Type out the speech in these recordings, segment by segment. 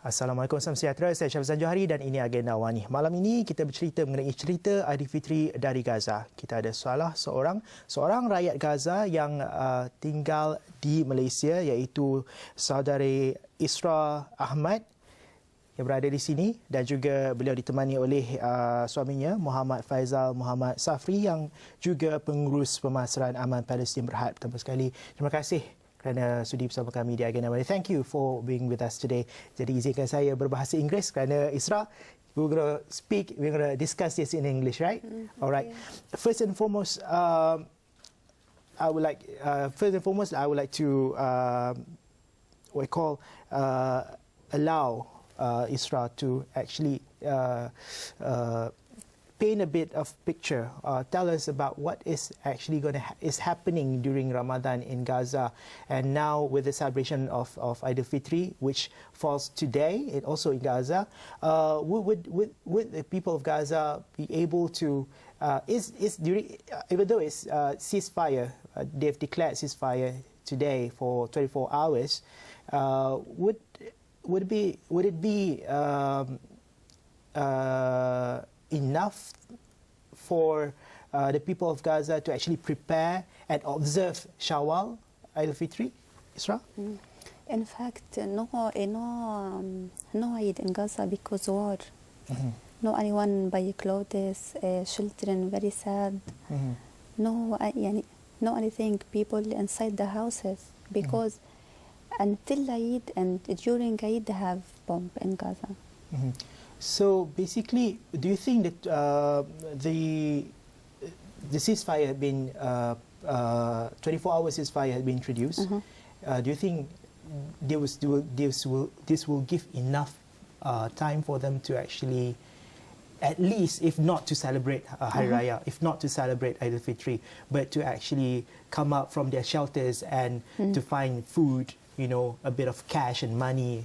Assalamualaikum, salam sejahtera. Saya Syafzan Johari dan ini agenda Awani. Malam ini kita bercerita mengenai cerita Aidilfitri dari Gaza. Kita ada seorang rakyat Gaza yang tinggal di Malaysia, iaitu saudari Isra Ahmad yang berada di sini, dan juga beliau ditemani oleh suaminya Muhammad Faizal Muhammad Safri yang juga pengurus pemasaran aman Palestin Berhad. Pertama sekali, terima kasih kerana sudi bersama kami di agenda Awani. Thank you for being with us today. Jadi izinkan saya berbahasa Inggeris kerana Isra, we're going to discuss this in English, right? All right. First and foremost, I would like to allow Isra to actually paint a bit of picture, tell us about what is actually is happening during Ramadan in Gaza, and now with the celebration of Aidilfitri, which falls today, and also in Gaza. Would the people of Gaza be able to even though it's ceasefire, they've declared ceasefire today for 24 hours, would it be enough for the people of Gaza to actually prepare and observe Shawwal, Aidilfitri, Isra? In fact, no Eid in Gaza because war. No anyone buy clothes, children very sad. No anything, people inside the houses because until Eid and during Eid they have bomb in Gaza. So basically, do you think that the ceasefire had been 24-hour ceasefire had been introduced? Do you think this will give enough time for them to actually, at least, if not to celebrate Hari Raya, if not to celebrate Aidilfitri, but to actually come out from their shelters and to find food, a bit of cash and money?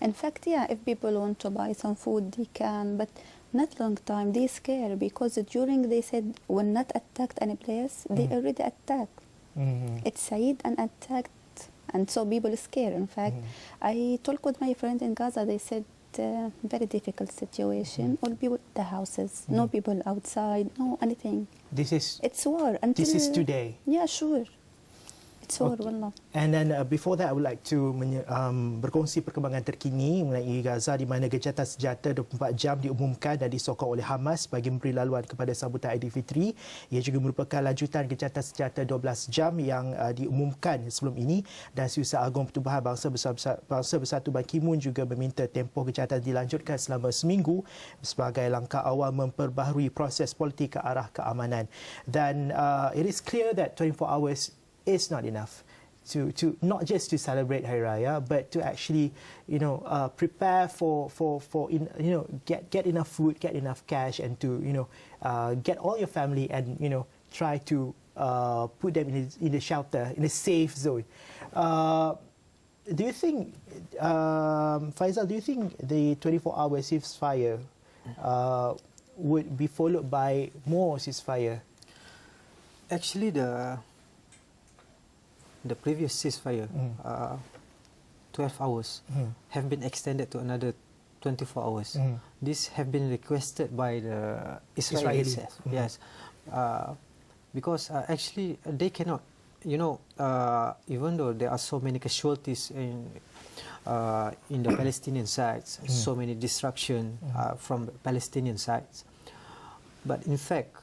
In fact, yeah, if people want to buy some food, they can, but not long time. They scare because during they said when not attacked any place, they already attacked. It's Eid and attacked, and so people scare. In fact, I talked with my friend in Gaza. They said very difficult situation. All people in the houses, no people outside, no anything. It's war. This is today. Yeah, sure. Okay. And then before that, I would like to berkongsi perkembangan terkini mengenai Gaza, di mana gencatan senjata 24 jam diumumkan dan disokong oleh Hamas bagi memberi laluan kepada sambutan Aidilfitri. Ia juga merupakan lanjutan gencatan senjata 12 jam yang diumumkan sebelum ini, dan Setiausaha Agung Pertubuhan Bangsa Bersatu Ban Ki-moon juga meminta tempoh gencatan dilanjutkan selama seminggu sebagai langkah awal memperbaharui proses politik ke arah keamanan. Dan it is clear that 24 hours is not enough to not just to celebrate Hari Raya, but to actually prepare for get enough food, get enough cash, and to get all your family and try to put them in the shelter, in a safe zone. Do you think, Faizal, do you think the 24-hour ceasefire would be followed by more ceasefire? Actually, the previous ceasefire, 12 hours, have been extended to another 24 hours. This have been requested by the Israelis. Yes, because actually they cannot, even though there are so many casualties in the Palestinian sides, so many destruction from the Palestinian sides, but in fact,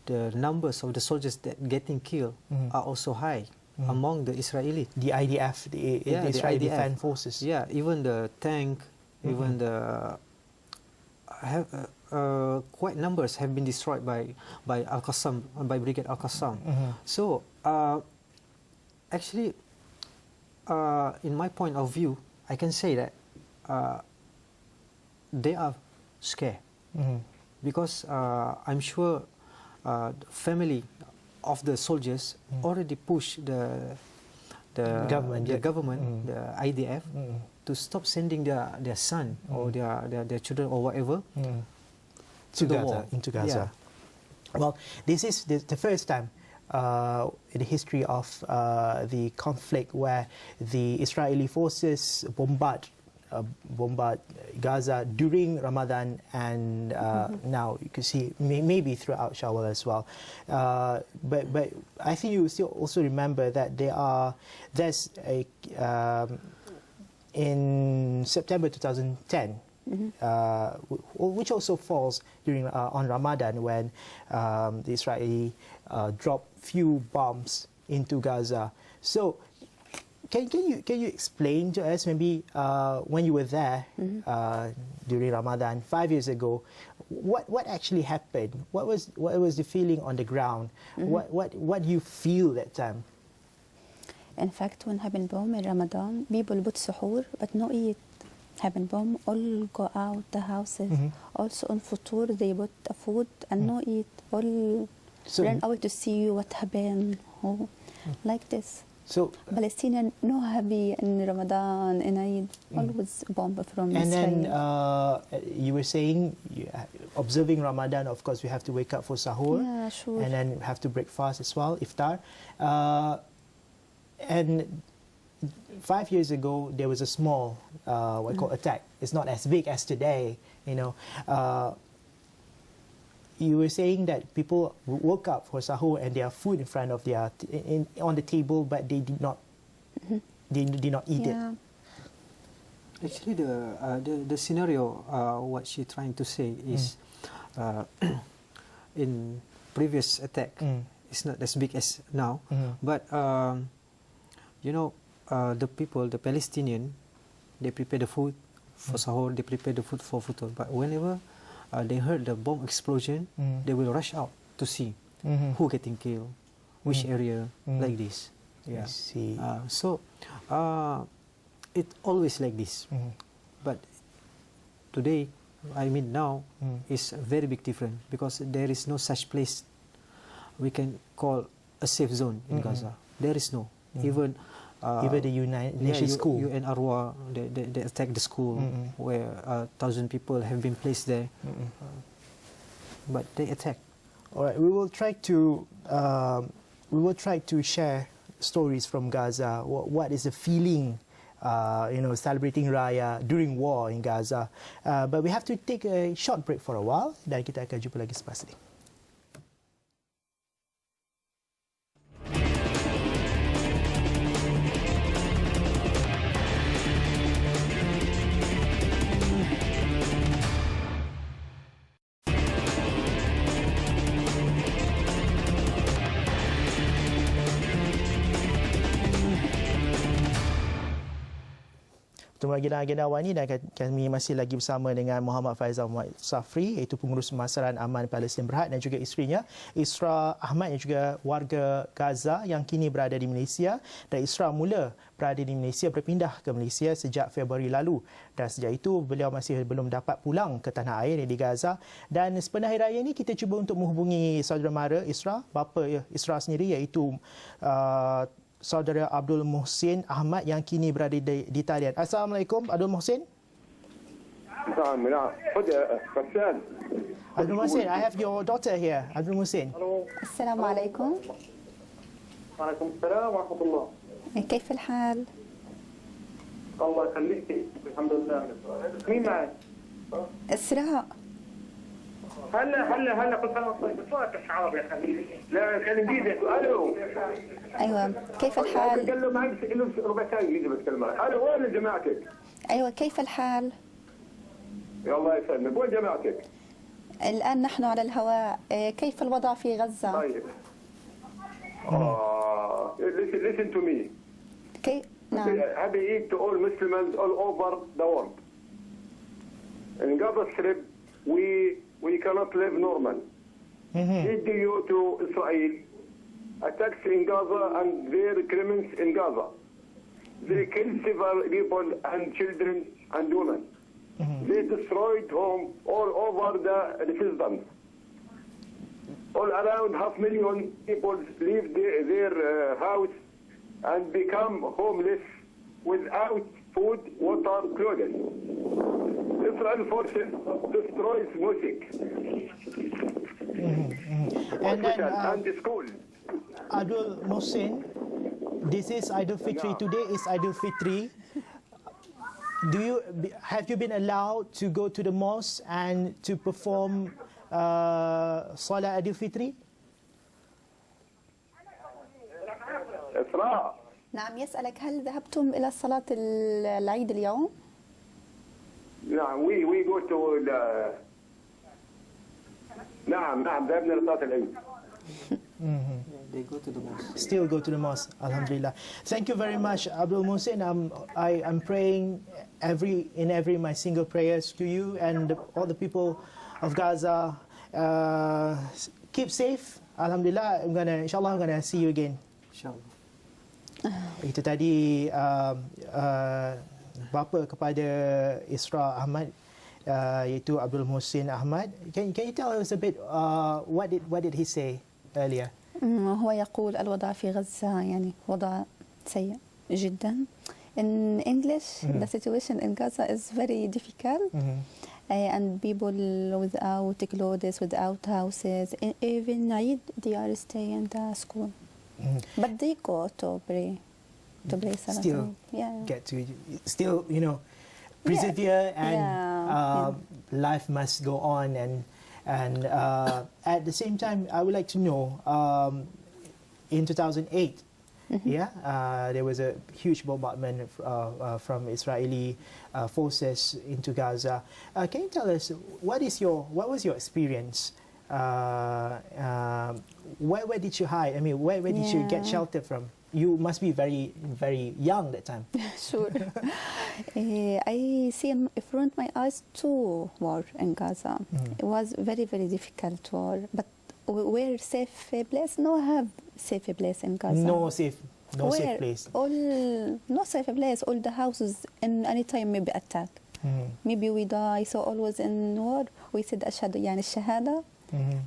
the numbers of the soldiers that getting killed are also high among the Israeli. The IDF, the Israeli Defense Forces. Yeah, even the tank, even the quite numbers have been destroyed by Al-Qassam, by Brigade Al-Qassam. So actually, in my point of view, I can say that they are scared because I'm sure family of the soldiers already push the government, the IDF, to stop sending their son or their children or whatever to the war, into Gaza. Yeah. Well, this is the first time in the history of the conflict where the Israeli forces bombard Gaza during Ramadan and now you can see maybe throughout Shawwal as well. But I think you still also remember that there's a in September 2010, which also falls during on Ramadan when the Israeli dropped few bombs into Gaza. So can you explain to us maybe when you were there during Ramadan 5 years ago, what actually happened? What was the feeling on the ground? What do you feel that time? In fact, when heaven bomb in Ramadan, people put suhoor but no eat. Heaven bomb, all go out the houses. Also on futur, they put food and no eat. All run away to see what happened. Like this. So Palestinian no happy in Ramadan and Eid. Always bomb from and Israel. then you were saying, observing Ramadan, of course, we have to wake up for sahur. Yeah, sure. And then have to break fast as well, iftar. And 5 years ago, there was a small, what we call attack. It's not as big as today, you know. You were saying that people woke up for sahur and there are food in front of their on the table, but they did not eat it. Actually, the scenario, what she's trying to say is, in previous attack, it's not as big as now, but you know, the people, the Palestinian, they prepare the food for sahur, they prepare the food for futur, but whenever they heard the bomb explosion, they will rush out to see who getting killed, which area, like this. Yeah. I see. So it always like this. But today, I mean now, is a very big difference because there is no such place we can call a safe zone in Gaza. There is no. Even the United Nations school. UN Arwa, they attacked the school where 1,000 people have been placed there. But they attack. All right, we will try to share stories from Gaza. What is the feeling, celebrating Raya during war in Gaza? But we have to take a short break for a while. Dan kita akan jumpa lagi selepas ini. Bertemu lagi dengan agenda Awani dan kami masih lagi bersama dengan Muhammad Faizal Muhammad Safri, iaitu pengurus pemasaran aman Palestin Berhad, dan juga isterinya Isra Ahmad yang juga warga Gaza yang kini berada di Malaysia. Dan Isra mula berada di Malaysia, berpindah ke Malaysia sejak Februari lalu, dan sejak itu beliau masih belum dapat pulang ke tanah air di Gaza. Dan sepenuh hari raya ini kita cuba untuk menghubungi saudara mara Isra, bapa Isra sendiri, iaitu saudara Abdul Muhsin Ahmad yang kini berada di Talian. Assalamualaikum, Abdul Muhsin. Abdul Muhsin, I have your daughter here. Abdul Muhsin. Assalamualaikum. وعليكم السلام ورحمة الله. كيف الحال؟ الله يخليك. الحمد لله. مين معي؟ إسراء. هلا كل سنة وانت طيب. بس عربي يا خليل. لا كان انجليزي. الو. أيوة، كيف الحال؟ بتكلم معك ربع ساعة انجليزي بتكلم معك. الو، وين جماعتك؟ أيوة، كيف الحال؟ يا الله يسلمك، وين جماعتك؟ الآن نحن على الهواء. كيف الوضع في غزة؟ طيب. listen to me. نعم. Happy Eid to all Muslims all over the world. In Gaza Strip, we cannot live normal. Due to Israel attacks in Gaza and their criminals in Gaza. They killed several people and children and women. They destroyed homes all over the residents. All around 500,000 people leave their house and become homeless without food, water, clothing. Israel forces destroys mosque, hospital, and school. Abdul Mohsin, this is Aidilfitri. Today is Aidilfitri. Have you been allowed to go to the mosque and to perform Salat Aidilfitri? إسراء. نعم يسألك هل ذهبتم إلى صلاة العيد اليوم؟ نعم we go to نعم ذهبنا لصلاة العيد. They go to the mosque. Still go to the mosque, alhamdulillah. Thank you very much, Abdul Mohsin. I'm praying in every my single prayers to you and all the people of Gaza. Keep safe, alhamdulillah. Inshallah, I'm gonna see you again. InsyaAllah. Itu tadi bapa kepada Isra Ahmad, iaitu Abdul Mohsin Ahmad. Can you tell us a bit what did he say earlier? هو يقول الوضع في غزة يعني وضع سيء جدا. In English, the situation in Gaza is very difficult. And people without clothes, without houses, even Eid, they are staying in the school. But they go to pray Salat. Still Yeah. get to persevere and life must go on and at the same time I would like to know in 2008 there was a huge bombardment from Israeli forces into Gaza. Can you tell us what was your experience? Where did you hide? I mean, where did you get shelter from? You must be very, very young that time. Sure. I see in front of my eyes two war in Gaza. It was very, very difficult war. But where safe place? No have safe place in Gaza. No safe place. No safe place. All the houses in any time may be attacked. Maybe we die. So always in war, we said ashhadu yani shahada,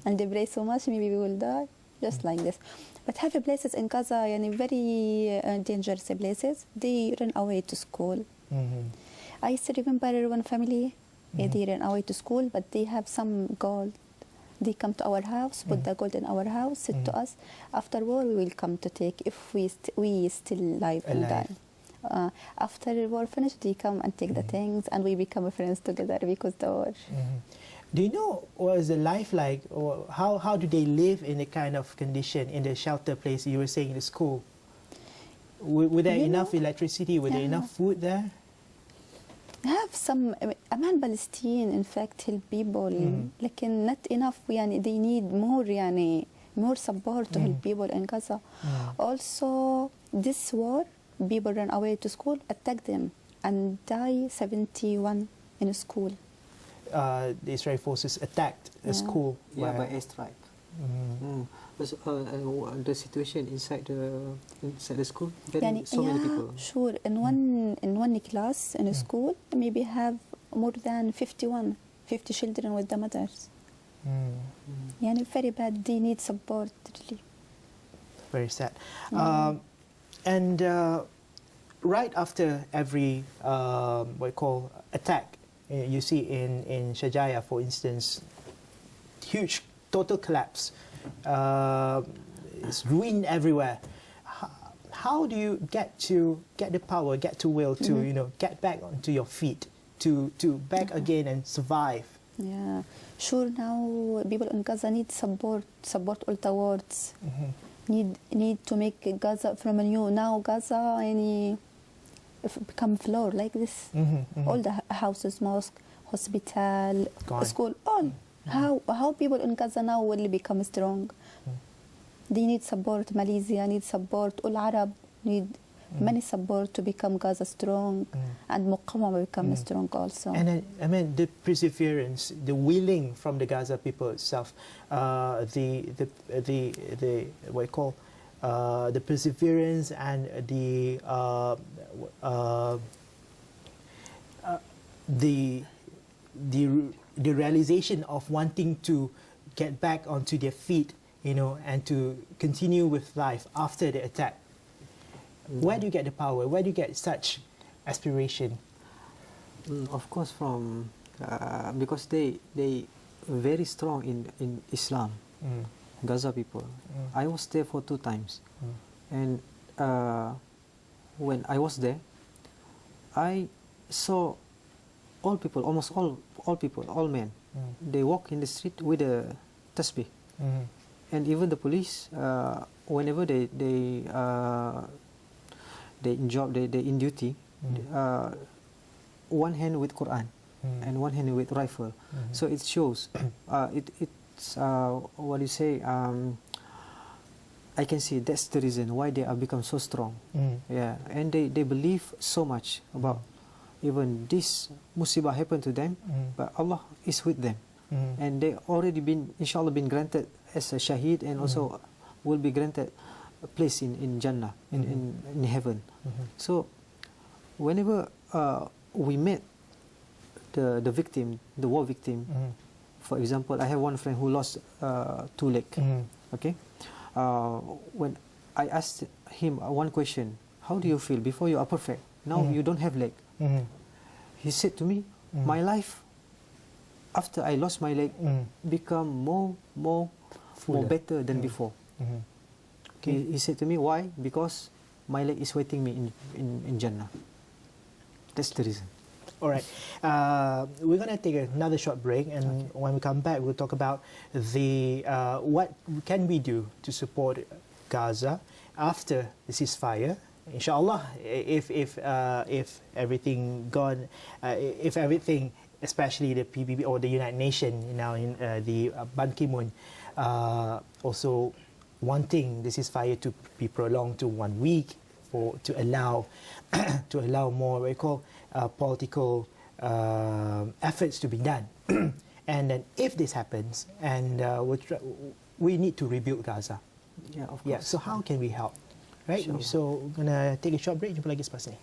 and they pray so much. Maybe we will die. Just like this. But heavy places in Gaza, yani very dangerous places, they run away to school. I still remember one family, they ran away to school, but they have some gold. They come to our house, put the gold in our house, said to us, after war we will come to take if we still alive and die. After the war finished, they come and take the things, and we become friends together because the war. Do you know what is the life like, or how do they live in the kind of condition in the shelter place you were saying in the school? Were there enough electricity? Were there enough food there? Have some Aman Palestine in fact help people, لكن not enough. يعني they need more more support to help people in Gaza. Also, this war, people ran away to school, attacked them, and died 71 in a school. The Israeli forces attacked a school. By airstrike. The situation inside the school, so many people. Sure. In one class in a school, maybe have more than 50 children with the mothers. Yani very bad. They need support really. Very sad. And right after every what you call attack, you see in Shajaya, for instance, huge total collapse. It's ruined everywhere. How do you get the power, get to will to get back onto your feet, to back again and survive? Yeah, sure. Now people in Gaza need support all towards. Need to make Gaza from a new. Now Gaza become floor like this. All the houses, mosque, hospital, school, all. How people in Gaza now will become strong? They need support. Malaysia needs support. All Arab need many support to become Gaza strong, and Muqawama become strong also. And I mean the perseverance, the willing from the Gaza people itself, the what you call the perseverance and the realization of wanting to get back onto their feet, and to continue with life after the attack. Where do you get the power? Where do you get such aspiration? Of course, from because they very strong in Islam. Gaza people. I was there for 2 times, and when I was there, I saw all people, almost all people, all men. They walk in the street with a tasbih, and even the police, whenever they in duty, one hand with Quran and one hand with rifle. So it shows, it's what do you say? I can see that's the reason why they have become so strong. Yeah, and they believe so much about even this musibah happened to them, but Allah is with them, and they already been, inshallah, been granted as a shaheed, and also will be granted a place in Jannah, in heaven. So whenever we met the victim, the war victim, for example, I have one friend who lost 2 legs. Okay, when I asked him one question, how do you feel before you are perfect? Now you don't have leg. He said to me, my life after I lost my leg become more better than before. He said to me, why? Because my leg is waiting me in Jannah. That's the reason. All right. We're going to take another short break, and when we come back, we'll talk about the what can we do to support Gaza after the ceasefire. Inshallah, if everything gone, if everything, especially the PBB or the United Nations, now in the Ban Ki-moon, also wanting the ceasefire to be prolonged to 1 week to allow more what we call political efforts to be done. And then if this happens, and we need to rebuild Gaza. Yeah, of course. Yeah. So how can we help? Right. Sure. So we're gonna take a short break. Jumpa lagi selepas ni.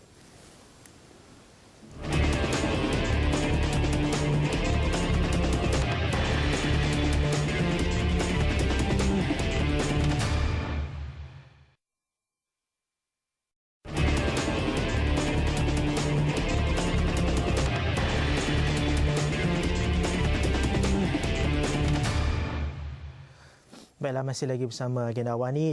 Baiklah, masih lagi bersama agenda Awani,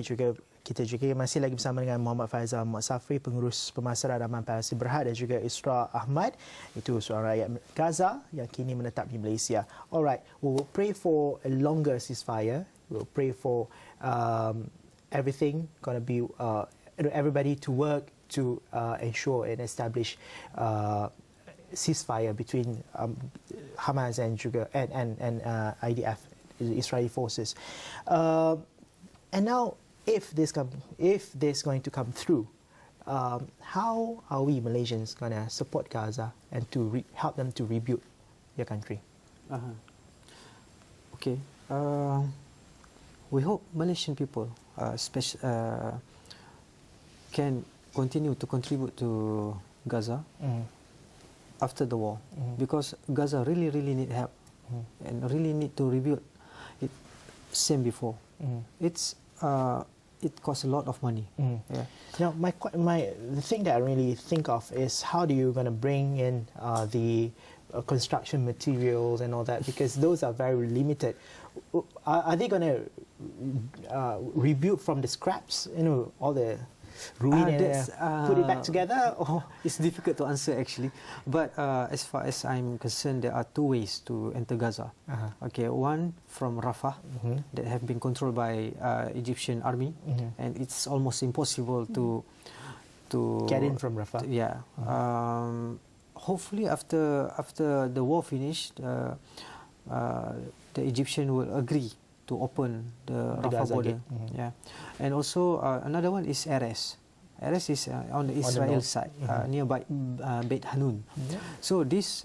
kita juga masih lagi bersama dengan Muhammad Faizal Muhammad Safri, pengurus pemasaran Aman Palestin Berhad, dan juga Isra Ahmad, itu seorang rakyat Gaza yang kini menetap di Malaysia. Alright, we will pray for a longer ceasefire. We will pray for everything going to be everybody to work to ensure and establish ceasefire between Hamas and juga and IDF, Israeli forces. And now, if this going to come through, how are we Malaysians going to support Gaza and to help them to rebuild their country? Okay. We hope Malaysian people can continue to contribute to Gaza after the war, because Gaza really need help and really need to rebuild. Same before. It costs a lot of money. Yeah. Now, the thing that I really think of is how do you going to bring in the construction materials and all that, because those are very limited. Are they going to rebuild from the scraps? You know, all the ruin and put it back together? Or it's difficult to answer actually, but as far as I'm concerned, there are 2 ways to enter Gaza. Okay, one from Rafah that have been controlled by Egyptian army, and it's almost impossible to get in from Rafah. Yeah. Hopefully after the war finished, the Egyptian will agree to open the Rafah border. Yeah, and also another one is Erez. Erez is on the Israel side, nearby Beit Hanun. So this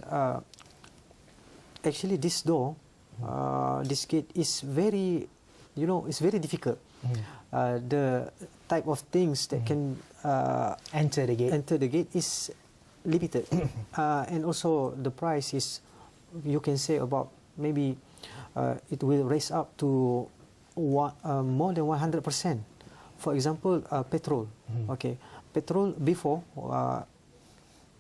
actually this door, this gate is very, it's very difficult. The type of things that can enter the gate is limited, and also the price is, you can say about maybe. It will raise up to more than 100%. For example, petrol. Okay, petrol before,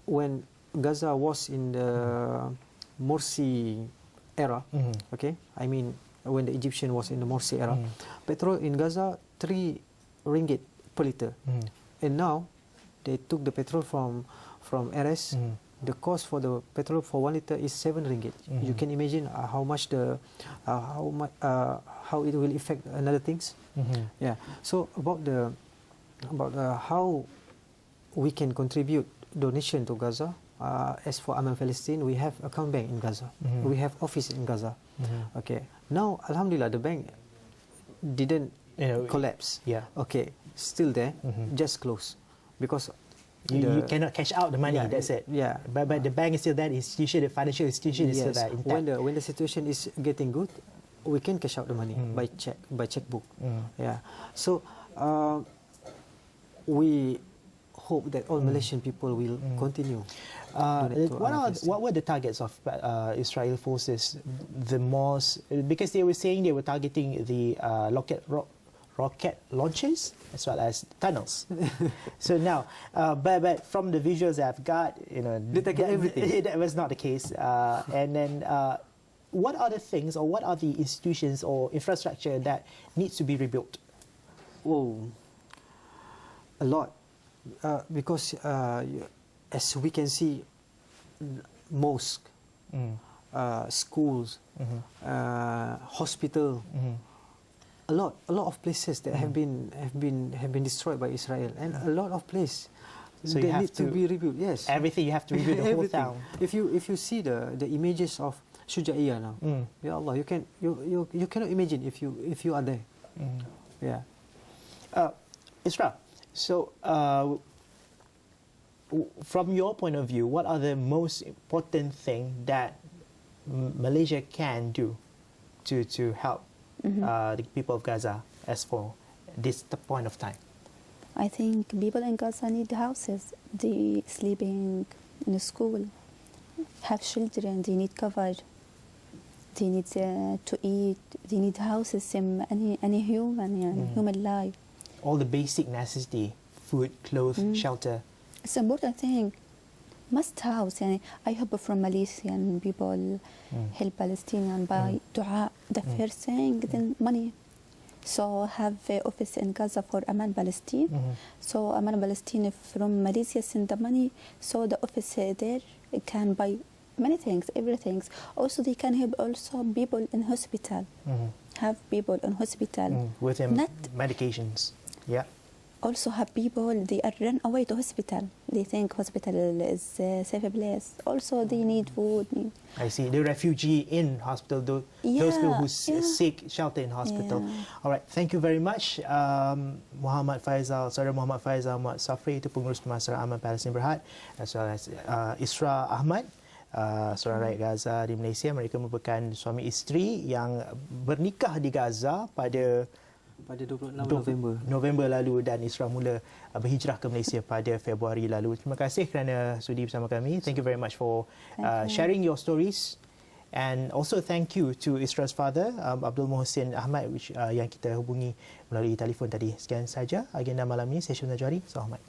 when Gaza was in the Morsi era, okay, I mean when the Egyptian was in the Morsi era. Petrol in Gaza, 3 ringgit per liter. And now, they took the petrol from RS. The cost for the petrol for 1 liter is 7 ringgit. You can imagine how much how it will affect another things. Yeah. So about how we can contribute donation to Gaza. As for Aman Palestine, we have account bank in Gaza. We have office in Gaza. Okay. Now, Alhamdulillah, the bank didn't collapse. Yeah. Okay. Still there, just close, because you cannot cash out the money. Yeah, that's it. Yeah. But the bank is still there. The institution, the financial institution is still there. Intact. When the situation is getting good, we can cash out the money by checkbook. Yeah. So we hope that all Malaysian people will continue. What were the targets of Israel forces the most? Because they were saying they were targeting the rocket launches as well as tunnels. So now, but from the visuals I've got, they target everything. That was not the case. And then, what are the things, or what are the institutions or infrastructure that needs to be rebuilt? Oh, a lot. Because as we can see, mosque, schools, hospital, a lot of places that have been destroyed by Israel, and a lot of places so they need to be rebuilt. Yes, everything you have to rebuild the whole town. If you see the images of Shujaiyah now, Ya Allah, you cannot imagine if you are there. Yeah. Isra, so from your point of view, what are the most important thing that Malaysia can do to help the people of Gaza as for this point of time? I think people in Gaza need houses. They sleeping in a school, have children, they need cover, they need to eat, they need houses in any human life. All the basic necessity, food, clothes, shelter. It's an important thing. Must house. I hope from Malaysian people help Palestinian by dua. The first thing, then money. So have office in Gaza for Aman Palestine. So Aman Palestine from Malaysia send the money. So the office there can buy many things, everything. Also they can help also people in hospital. Have people in hospital with not medications. Yeah. Also have people, they are run away to hospital. They think hospital is a safe place. Also they need food. I see. The refugee in hospital, those people who seek shelter in hospital. All right. Thank you very much. Muhammad Faizal, Saudara Muhammad Faizal Muhammad Safri, itu pengurus pemasaran Aman Palestin Berhad, as well as Isra Ahmad, seorang rakyat Gaza di Malaysia. Mereka merupakan suami isteri yang bernikah di Gaza pada 26 November lalu, dan Isra mula berhijrah ke Malaysia pada Februari lalu. Terima kasih kerana sudi bersama kami. Thank you very much for sharing your stories, and also thank you to Isra's father, Abdul Mohsin Ahmad, yang kita hubungi melalui telefon tadi. Sekian saja agenda malam ini, session Najari. Selamat.